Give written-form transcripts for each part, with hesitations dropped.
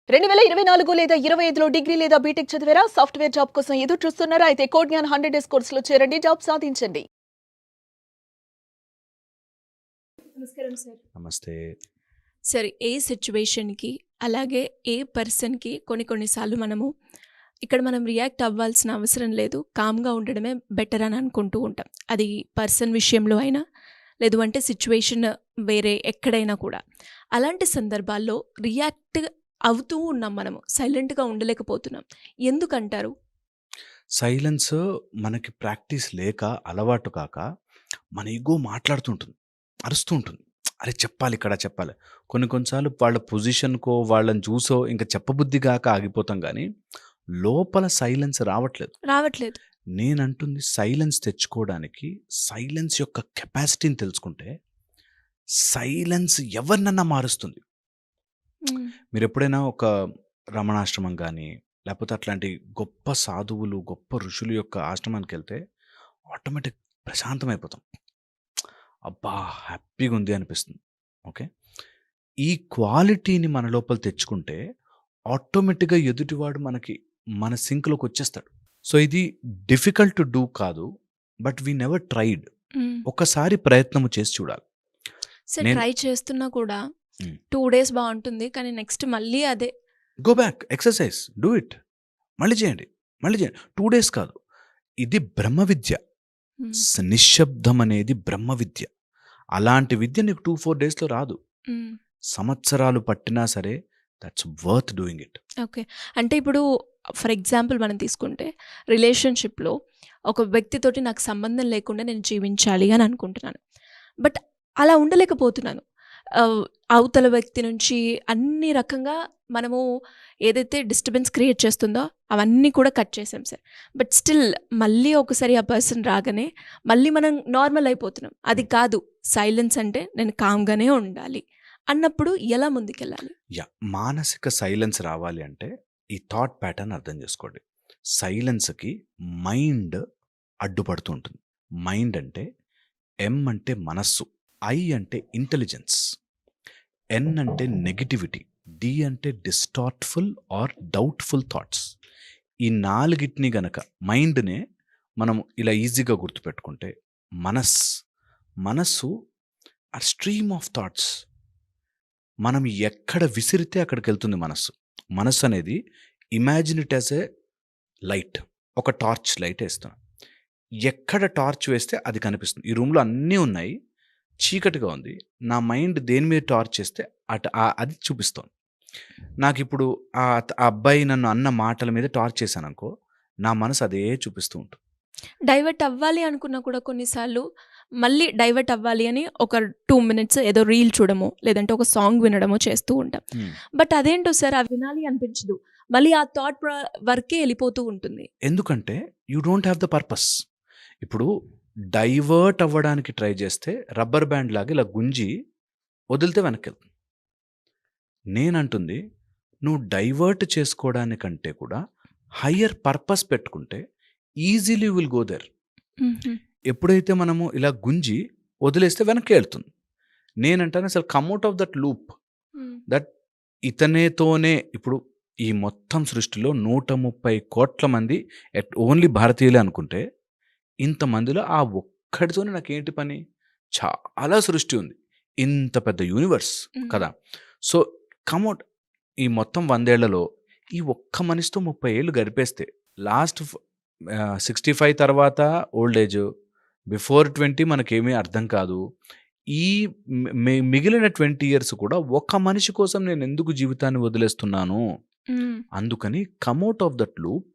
2024 లేదా 25లో డిగ్రీ లేదా బీటెక్ చదివారా? సాఫ్ట్‌వేర్ జాబ్ కోసం ఎదురు చూస్తున్నారా? అయితే కోడ్ జ్ఞాన్ 100 డేస్ కోర్సులో చేరండి. జాబ్ సాధించండి. నమస్కారం సార్. నమస్తే. సరే, ఏ సిచ్యువేషన్‌కి, అలాగే ఏ పర్సన్‌కి కొన్ని సార్లు మనం రియాక్ట్ అవ్వాల్సిన అవసరం లేదు. కామ్‌గా ఉండడమే బెటర్ అని అనుకుంటూ ఉంటాం. అది పర్సన్ విషయంలో అయినా, లేదు అంటే సిచ్యువేషన్ వేరే ఎక్కడైనా కూడా. అలాంటి సందర్భాల్లో రియాక్ట్ అవుతూ ఉన్నాం మనము. సైలెంట్‌గా ఉండలేకపోతున్నాం. ఎందుకంటారు? సైలెన్స్ మనకి ప్రాక్టీస్ లేక, అలవాటు కాక, మన ఇగో మాట్లాడుతూ ఉంటుంది. అరుస్తూ ఉంటుంది. అరే! చెప్పాలి, ఇక్కడ చెప్పాలి. కొన్ని సార్లు వాళ్ళ పొజిషన్‌కో, వాళ్ళని చూసో ఇంక చెప్పబుద్ధి గాక ఆగిపోతాం గానీ, లోపల సైలెన్స్ రావట్లేదు. రావట్లేదు. నేనంటుంది సైలెన్స్ తెచ్చుకోవడానికి, సైలెన్స్ యొక్క కెపాసిటీని తెలుసుకుంటే, సైలెన్స్ ఎవరినన్నా మారుస్తుంది. హ్మ్. మీరెప్పుడైనా ఒక రమణాశ్రమం గానీ, లేపోతే అట్లాంటి గొప్ప సాధువులు, గొప్ప ఋషుల యొక్క ఆశ్రమానికెళ్తే ఆటోమేటిక్ ప్రశాంతమైపోతాం. అబ్బా! హ్యాపీగుంది అనిపిస్తుంది. ఓకే. ఈ క్వాలిటీని మన లోపల తెచ్చుకుంటే ఆటోమేటిక్‌గా ఎదుటివాడు మన సింక్‌లోకొచ్చేస్తాడు. సో, ఇది డిఫికల్ట్ టు డూ కాదు. But we never tried. Hmm. ఒకసారి ప్రయత్నము చేసి చూడాలి. సరే, నేను ట్రై చేస్తున్నా కూడా హ్మ్. 2 డేస్ బావుంటుంది. కానీ నెక్స్ట్ మళ్ళీ అదే. Go back, exercise, do it. మళ్ళీ చేయండి. మళ్ళీ చేయండి. 2 డేస్ కాదు. ఇది బ్రహ్మ విద్య. హ్మ్. నిశ్శబ్దం అనేది బ్రహ్మ విద్య. అలాంటి విద్య నీకు 2, 4 డేస్‌లో రాదు. హ్మ్. సంవత్సరాలు పట్టినా సరే that's worth doing it. Okay. అంటే ఇప్పుడు ఫర్ ఎగ్జాంపుల్ మనం తీసుకుంటే రిలేషన్‌షిప్‌లో ఒక వ్యక్తితోటి నాకు సంబంధం లేకుండా నేను జీవించాలి అని అనుకుంటున్నాను. బట్ అలా ఉండలేకపోతున్నాను. ఆహ్, అవతల వ్యక్తి నుంచి అన్ని రకంగా మనము ఏదైతే డిస్టర్బెన్స్ క్రియేట్ చేస్తుందో అవన్నీ కూడా కట్ చేసాం సార్. బట్ స్టిల్ మళ్ళీ ఒకసారి ఆ పర్సన్ రాగానే మళ్ళీ మనం నార్మల్ అయిపోతున్నాం. అది కాదు, సైలెన్స్ అంటే నేను కామ్‌గానే ఉండాలి అన్నప్పుడు ఎలా ముందుకెళ్ళాలి? మానసిక సైలెన్స్ రావాలి అంటే ఈ థాట్ ప్యాటర్న్ అర్థం చేసుకోండి. సైలెన్స్‌కి మైండ్ అడ్డుపడుతూ ఉంటుంది. మైండ్ అంటే ఎం అంటే మనస్సు, ఐ అంటే ఇంటెలిజెన్స్, ఎన్ అంటే నెగటివిటీ, డి అంటే డిస్టార్ట్‌ఫుల్ ఆర్ డౌట్‌ఫుల్ థాట్స్. ఈ నాలుగిటిని గనక మైండ్‌నే మనం ఇలా ఈజీగా గుర్తుపెట్టుకుంటే మనస్సు ఆ స్ట్రీమ్ ఆఫ్ థాట్స్. మనం ఎక్కడ విసిరితే అక్కడికెళ్తుంది మనస్సు. మనస్సనేది imagine it as a light. ఒక టార్చ్ లైట్ ఏస్తున్నాం. ఎక్కడ టార్చ్ వేస్తే అది కనిపిస్తుంది. ఈ రూమ్‌లో అన్నీ ఉన్నాయి. చీకటిగా ఉంది. నా మైండ్ దేని మీద టార్చ్ చేస్తే అది చూపిస్తోంది. నాకిప్పుడు ఆ అబ్బాయి నన్ను అన్న మాటల మీద టార్చ్ చేశాననుకో, నా మనసు అదే చూపిస్తూ ఉంటుంది. డైవర్ట్ అవ్వాలి అనుకున్నా కూడా కొన్నిసార్లు మళ్ళీ డైవర్ట్ అవ్వాలి అని ఒక 2 మినిట్స్ ఏదో రీల్ చూడమో, లేదంటే ఒక సాంగ్ వినడమో చేస్తూ ఉంటాం. హ్మ్. బట్ అదేంటో సార్ అవి వినాలి అనిపించదు. మళ్ళీ ఆ థాట్ వరకే ఎళ్ళిపోతూ ఉంటుంది. ఎందుకంటే you don't have the purpose. ఇప్పుడు డైవర్ట్ అవ్వడానికి ట్రై చేస్తే రబ్బర్ బ్యాండ్ లాగా ఇలా గుంజి వదిలితే వెనక్కెళ్తుంది. నేనంటుంది నువ్వు డైవర్ట్ చేసుకోవడానికంటే కూడా హయ్యర్ పర్పస్ పెట్టుకుంటే easily you will go there. హుహు. ఎప్పుడైతే మనము ఇలా గుంజి వదిలేస్తే వెనక్కే ఎళ్తుంది. నేనంటాను అసలు come out of that loop. హ్మ్. దట్ ఇతనితోనే ఇప్పుడు ఈ మొత్తం సృష్టిలో 130,00,00,000 మంది ఓన్లీ భారతీయులే అనుకుంటే, ఇంతమందిలో ఆ ఒక్కడితోనే నాకేంటి పని? చాలా సృష్టి ఉంది. ఇంత పెద్ద యూనివర్స్ హ్మ్. కదా! So, come out. ఈ మొత్తం 100 ఏళ్లలో ఈ ఒక్క మనిషితో 30 ఏళ్ళు గడిపేస్తే లాస్ట్ 65 తర్వాత ఓల్డ్ ఏజ్, బిఫోర్ 20 మనకేమీ అర్థం కాదు. ఈ మిగిలిన 20 ఇయర్స్ కూడా ఒక మనిషి కోసం నేనెందుకు జీవితాన్ని వదిలేస్తున్నాను? హ్మ్. అందుకని come out of that loop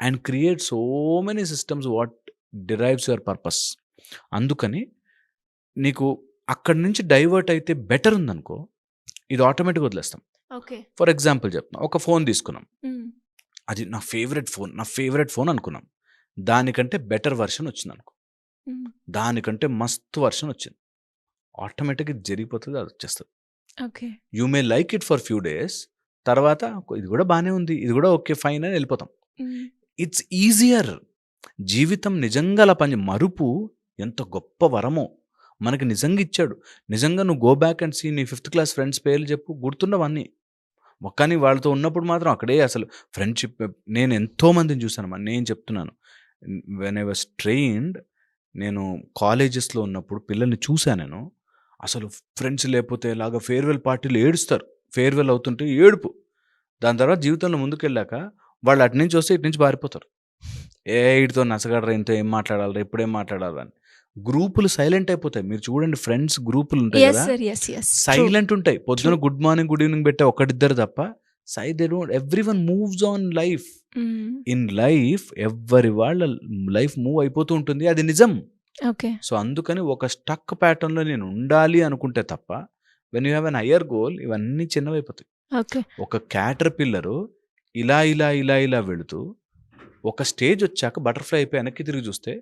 and create so many systems what derives your purpose. అందుకని నీకు అక్కడి నుంచి డైవర్ట్ అయితే బెటర్ ఉందనుకో, ఇది ఆటోమేటిక్‌గా వదిలేస్తాం. ఓకే. ఫర్ ఎగ్జాంపుల్ చెప్తున్నా. ఒక ఫోన్ తీసుకున్నాం. హ్మ్. అది నా ఫేవరెట్ ఫోన్ అనుకున్నాం. దానికంటే బెటర్ వెర్షన్ వచ్చిందనుకో. హ్మ్. దానికంటే మస్తు వెర్షన్ వచ్చింది. ఆటోమేటిక్‌గా ఇది జరిగిపోతది. అదొచ్చేస్తది. Okay. You may like it for few days. తర్వాత ఇది గూడా బానే ఉంది. ఇది గూడా ఓకే. ఫైన్ అని ఎళ్ళిపోతాం. హ్మ్. It's easier. జీవితం నిజంగా అలా మరుపు ఎంత గొప్ప వరమో! మనకి నిజంగా ఇచ్చాడు. నిజంగా నువ్వు గో బ్యాక్ అండ్ సీ నీ ఫిఫ్త్ క్లాస్ ఫ్రెండ్స్ పేర్లు చెప్పు గుర్తుండవన్నీ. కానీ వాళ్ళతో ఉన్నప్పుడు మాత్రం అక్కడే అసలు ఫ్రెండ్‌షిప్ నేను ఎంతో మందిని చూసానమ్మా. నేను చెప్తున్నాను. వెన్ ఐ వాస్ ట్రైన్డ్ నేను కాలేజెస్‌లో ఉన్నప్పుడు పిల్లల్ని చూసా నేను. అసలు ఫ్రెండ్స్ లేపోతే ఇలాగా ఫేర్‌వెల్ పార్టీలో ఏడుస్తారు. ఫేర్‌వెల్ అవుతుంటే ఏడుపు. దాని తర్వాత జీవితంలో ముందుకెళ్ళాక వాళ్ళు అటు నుంచి వస్తే ఇటు నుంచి పారిపోతారు. ఈడితో నసగడరా, ఈయనతో ఏం మాట్లాడాలిరా, ఇప్పుడేం మాట్లాడాలిరా అని. గ్రూపులు సైలెంట్ అయిపోతాయి. మీరు చూడండి ఫ్రెండ్స్ గ్రూపులు ఉంటాయి యెస్ కదా! Sir. Yes. Yes. True. Silent ఉంటాయి. పొద్దున true. Good morning, good evening పెట్టే ఒకడిద్దరు తప్ప they don't everyone moves on life. హ్మ్. ఇన్ లైఫ్ ఎవ్వరి వాళ్ళ లైఫ్ మూవ్ అయిపోతూ ఉంటుంది. అది నిజం. ఓకే. సో, అందుకని ఒక స్టక్ ప్యాటర్న్‌లో నేను ఉండాలి అనుకుంటే తప్ప when you have an hire goal ఇవన్నీ చిన్నవైపోతాయి. ఓకే. ఒక క్యాటర్ పిల్లరు ఇలా వెళుతూ ఒక స్టేజ్ వచ్చాక బటర్‌ఫ్లై అయిపోయి వెనక్కి తిరిగి చూస్తే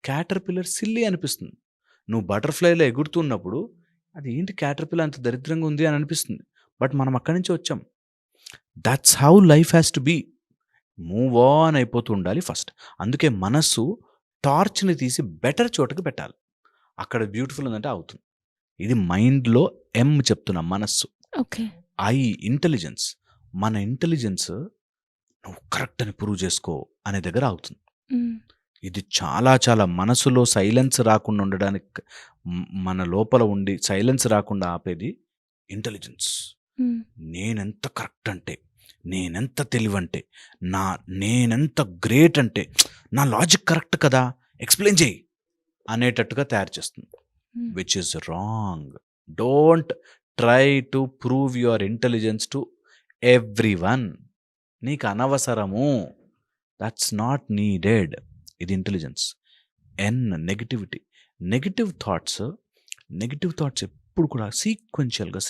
క్యాటర్ పిల్లర్ సిల్లీ అనిపిస్తుంది. నువ్వు బటర్‌ఫ్లైలో ఎగురుతున్నప్పుడు అది ఏంటి క్యాటర్ పిల్లర్ అంత దరిద్రంగా ఉంది అని అనిపిస్తుంది. బట్ మనం అక్కడి నుంచే వచ్చాం. That's how life has to be. Move on అయిపోతూ ఉండాలి ఫస్ట్. అందుకే మనస్సు టార్చ్‌ని తీసి బెటర్ చోటకి పెట్టాలి. అక్కడ బ్యూటిఫుల్ ఉందంటే అవుతుంది. ఇది మైండ్‌లో చెప్తున్నా మనస్సు. ఓకే. ఇంటెలిజెన్స్. మన ఇంటెలిజెన్స్ నువ్వు కరెక్ట్ అని ప్రూవ్ చేసుకో అనే దగ్గర ఆగుతుంది. హ్మ్. ఇది చాలా చాలా మనసులో సైలెన్స్ రాకుండా ఉండడానికి మన లోపల ఉండి సైలెన్స్ రాకుండా ఆపేది ఇంటెలిజెన్స్. హ్మ్. నేనెంత కరెక్ట్ అంటే, నేనెంత తెలివంటే, నేనెంత గ్రేట్ అంటే, నా లాజిక్ కరెక్ట్ కదా, ఎక్స్‌ప్లెయిన్ చెయ్యి అనేటట్టుగా తయారు చేస్తుంది. Hmm. Which is wrong. Don't try to prove your intelligence to everyone. నీకు అనవసరము. That's not needed. ఇది ఇంటెలిజెన్స్. నెగటివిటీ. నెగటివ్ థాట్స్ ఎప్పుడు కూడా సీక్వెన్షియల్గా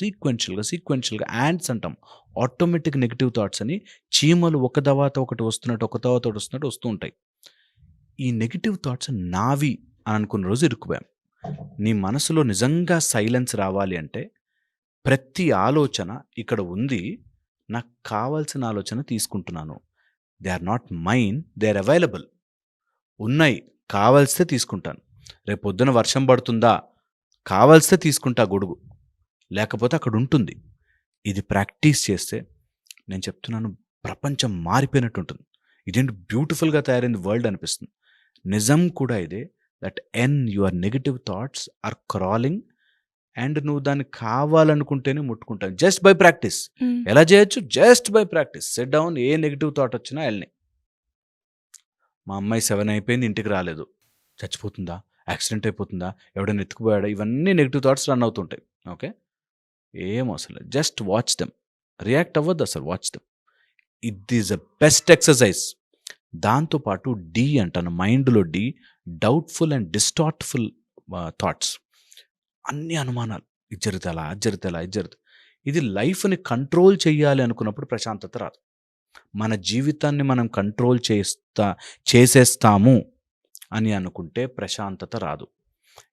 యాంట్స్ అంటాం. ఆటోమేటిక్ నెగటివ్ థాట్స్ అని చీమలు ఒక తర్వాత ఒకటి వస్తున్నట్టు వస్తూ ఉంటాయి. ఈ నెగటివ్ థాట్స్ నావి అని అనుకున్న రోజు ఇరుక్కుపోయాం. నీ మనసులో నిజంగా సైలెన్స్ రావాలి అంటే ప్రతి ఆలోచన ఇక్కడ ఉంది, నాకు కావాల్సిన ఆలోచన తీసుకుంటున్నాను. They are not mine, they are available. ఉన్నాయి, కావాల్స్తే తీసుకుంటాను. రేపు పొద్దున వర్షం పడుతుందా, కావాల్స్తే తీసుకుంటా గొడుగు, లేకపోతే అక్కడ ఉంటుంది. ఇది ప్రాక్టీస్ చేస్తే నేను చెప్తున్నాను ప్రపంచం మారిపోయినట్టు ఉంటుంది. ఇదేంటి బ్యూటిఫుల్గా తయారైంది వరల్డ్ అనిపిస్తుంది. నిజం కూడా ఇదే. That your negative thoughts are crawling and నువ్వు దాన్ని కావాలనుకుంటేనే ముట్టుకుంటాను. Just by practice. హ్మ్. ఎలా చేయొచ్చు? Just by practice. Set down. ఏ నెగిటివ్ థాట్ వచ్చినా వెళ్ళని. మా అమ్మాయి 7 అయిపోయింది, ఇంటికి రాలేదు. చచ్చిపోతుందా, యాక్సిడెంట్ అయిపోతుందా, ఎవడైనా ఎత్తుకుపోయాడా, ఇవన్నీ నెగిటివ్ థాట్స్ రన్ అవుతుంటాయి. ఓకే, ఏం అసలు జస్ట్ వాచ్ దెమ్. రియాక్ట్ అవ్వద్దు అసలు, watch them. It is the best exercise. దాంతోపాటు అంటాను మైండ్లో డౌట్ఫుల్ అండ్ డిస్టార్ట్ఫుల్ థాట్స్. అన్ని అనుమానాలు, ఇది జరిగితే అలా, అది జరిగితే అలా, ఇది జరిగితే. ఇది లైఫ్ని కంట్రోల్ చేయాలి అనుకున్నప్పుడు ప్రశాంతత రాదు. మన జీవితాన్ని మనం కంట్రోల్ చేసేస్తాము అని అనుకుంటే ప్రశాంతత రాదు.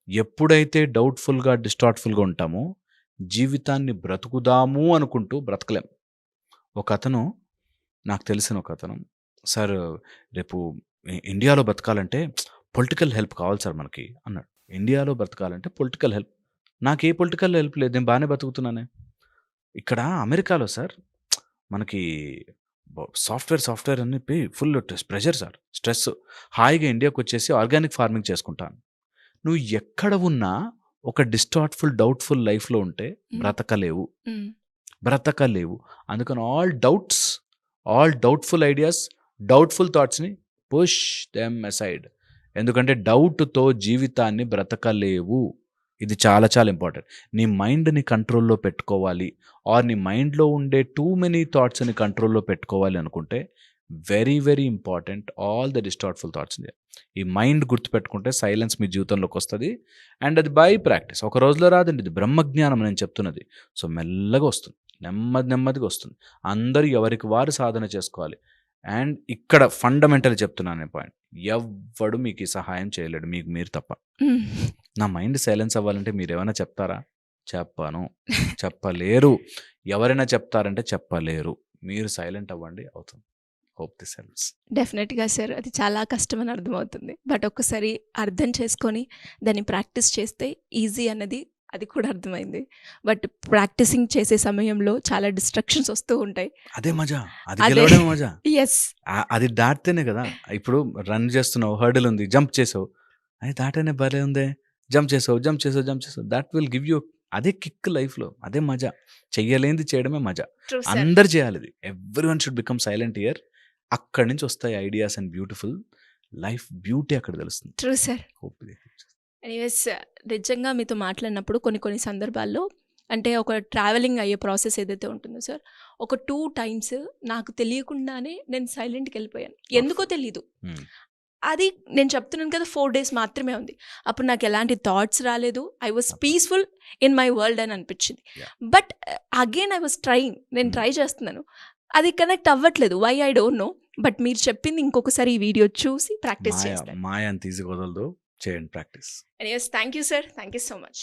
ఎప్పుడైతే డౌట్ఫుల్గా డిస్టార్ట్ఫుల్గా ఉంటామో జీవితాన్ని బ్రతుకుదాము అనుకుంటూ బ్రతకలేం. నాకు తెలిసిన ఒక అతను, సార్ రేపు ఇండియాలో బ్రతకాలంటే పొలిటికల్ హెల్ప్ కావాలి సార్ మనకి అన్నాడు. ఇండియాలో బ్రతకాలంటే పొలిటికల్ హెల్ప్. నాకు ఏ పొలిటికల్ హెల్ప్ లేదు, నేను బాగానే బతుకుతున్నానే. ఇక్కడ అమెరికాలో సార్ మనకి సాఫ్ట్వేర్ అని చెప్పి ఫుల్ ప్రెషర్ సార్, స్ట్రెస్. హాయిగా ఇండియాకి వచ్చేసి ఆర్గానిక్ ఫార్మింగ్ చేసుకుంటాను. నువ్వు ఎక్కడ ఉన్నా ఒక డిస్టార్ట్ఫుల్ డౌట్ఫుల్ లైఫ్లో ఉంటే బ్రతకలేవు. అందుకని ఆల్ డౌట్ఫుల్ ఐడియాస్, డౌట్ఫుల్ థాట్స్ని పుష్ దెమ్ అసైడ్. ఎందుకంటే డౌట్తో జీవితాన్ని బ్రతకలేవు. ఇది చాలా చాలా ఇంపార్టెంట్. నీ మైండ్ని కంట్రోల్లో పెట్టుకోవాలి, ఆర్ నీ మైండ్లో ఉండే టూ మెనీ థాట్స్ని కంట్రోల్లో పెట్టుకోవాలి అనుకుంటే very very important all the distortful థాట్స్ని. ఈ మైండ్ గుర్తుపెట్టుకుంటే సైలెన్స్ మీ జీవితంలోకి వస్తుంది. అండ్ అది బై ప్రాక్టీస్. ఒక రోజులో రాదండి, ఇది బ్రహ్మజ్ఞానం నేను చెప్తున్నది. సో మెల్లగా వస్తుంది, నెమ్మదిగా వస్తుంది. అందరూ ఎవరికి వారు సాధన చేసుకోవాలి. అండ్ ఇక్కడ ఫండమెంటల్ చెప్తున్నాను పాయింట్, ఎవ్వడు మీకు ఈ సహాయం చేయలేడు, మీకు మీరు తప్ప. నా మైండ్ సైలెన్స్ అవ్వాలంటే మీరు ఏమైనా చెప్తారా? చెప్పలేరు. ఎవరైనా చెప్తారంటే చెప్పలేరు. మీరు సైలెంట్ అవ్వండి, అవుతుంది. Hope this helps. డెఫినెట్గా సార్, అది చాలా కష్టమని అర్థమవుతుంది. బట్ ఒక్కసారి అర్థం చేసుకొని దాన్ని ప్రాక్టీస్ చేస్తే ఈజీ అన్నది అది కూడా అర్థమైంది. బట్ ప్రాక్టీసింగ్ చేసే సమయంలో చాలా డిస్ట్రాక్షన్స్ వస్తూ ఉంటాయి. అదే మజా. అది అదే. గెలవడమే మజా. యెస్. అది దాటితేనే కదా! ఇప్పుడు రన్ చేస్తున్నావు, హర్డిల్ ఉంది, జంప్ చేసావు. అది దాటనే భలే ఉందే. జంప్ చేసావు, జంప్ చేసావు, జంప్ చేసావు. థాట్ విల్ గివ్ యూ అదే కిక్ లైఫ్‌లో. అదే మజా. చెయ్యలేనిది చేయడమే మజా. True sir. అందరూ చేయాలిది. Everyone should become silent here. అక్కడి నుంచి వస్తాయి ideas and beautiful life beauty అక్కడ తెలుస్తుంది. True sir. హోప్ ఇది. ఎనీవేస్ నిజంగా మీతో మాట్లాడినప్పుడు కొన్ని సందర్భాల్లో అంటే ఒక ట్రావెలింగ్ అయ్యే ప్రాసెస్ ఏదైతే ఉంటుందో సార్, ఒక 2 టైమ్స్ నాకు తెలియకుండానే నేను సైలెంట్‌కి వెళ్ళిపోయాను. ఎందుకో తెలీదు. హ్మ్. అది నేను చెప్తున్నాను కదా 4 డేస్ మాత్రమే ఉంది. అప్పుడు నాకు ఎలాంటి థాట్స్ రాలేదు. I was peaceful in my world అని అనిపించింది. Yeah. But again I was trying. నేను Hmm. ట్రై చేస్తున్నాను. అది కనెక్ట్ అవ్వట్లేదు. Why I don't know. But మీరు చెప్పింది ఇంకొకసారి ఈ వీడియో చూసి ప్రాక్టీస్ మాయ చేస్తాను. మాయ అంత ఈజీగా వదలదు. చేయండి practice. Anyways thank you sir. Thank you so much.